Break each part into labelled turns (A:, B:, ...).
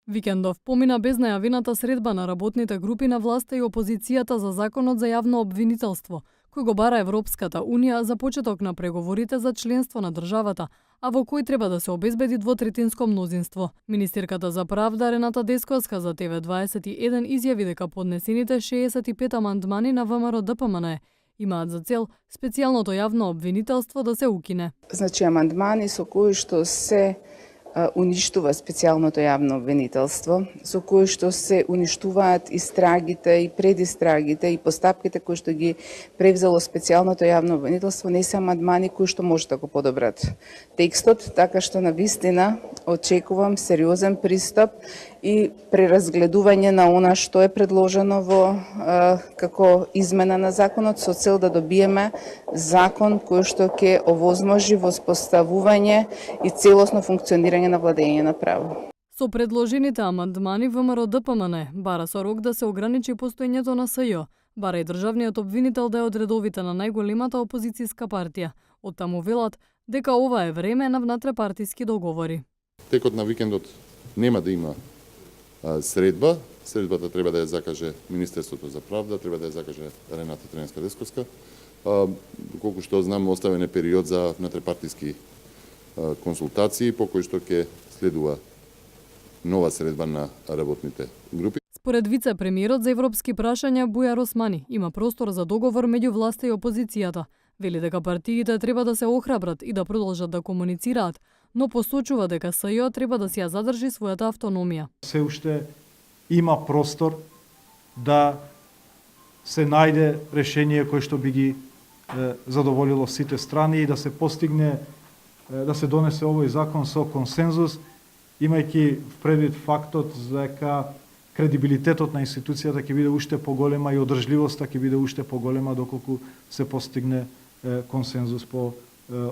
A: Викендов помина без најавената средба на работните групи на власта и опозицијата за законот за јавно обвинителство, кој го бара Европската Унија за почеток на преговорите за членство на државата, а во кој треба да се обезбеди двотретинско мнозинство. Министерката за правда Рената Десковска за ТВ21 изјави дека поднесените 65 амандмани на ВМРО-ДПМН имаат за цел специјалното јавно обвинителство да се укине.
B: Значи, амандмани со кои што се уништува специјалното јавно обвинителство, со кои што се уништуваат истрагите и предистрагите и постапките кои што ги превзело специјалното јавно обвинителство, не се амандмани кои што може да го подобрат текстот, така што навистина очекувам сериозен пристап и преразгледување на она што е предложено во како измена на законот со цел да добиеме закон кој што ќе овозможи воспоставување и целосно функционирање на владење на право.
A: Со предложените амандмани ВМРО-ДПМН бара со рок да се ограничи постоењето на СЈ, бара и државниот обвинител да е од редовите на најголемата опозицијска партија. Оттаму велат дека ова е време на внатрепартиски договори.
C: Текот на викендот нема да има средба. Средбата треба да ја закаже Министерството за правда, треба да ја закаже Рената Десковска. Колку што знам, оставен е период за внатрепартиски консултации, по кој што ќе следува нова средба на работните групи.
A: Според вице-премиерот за европски прашања Бујар Османи, има простор за договор меѓу власта и опозицијата. Вели дека партиите треба да се охрабрат и да продолжат да комуницираат, но посочува дека СЈ треба да си ја задржи својата автономија.
D: Се уште има простор да се најде решение кое што би ги задоволило сите страни и да се постигне, да се донесе овој закон со консензус, имајќи предвид фактот дека кредибилитетот на институцијата ќе биде уште поголема и одржливоста ќе биде уште поголема доколку се постигне консензус по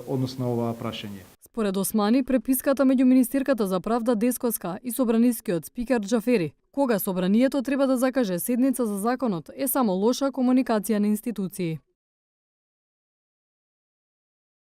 D: однос на оваа прашање.
A: Според Османи, преписката меѓу Министерката за правда Десковска и собранискиот спикер Џафери, кога собранието треба да закаже седница за законот, е само лоша комуникација на институции.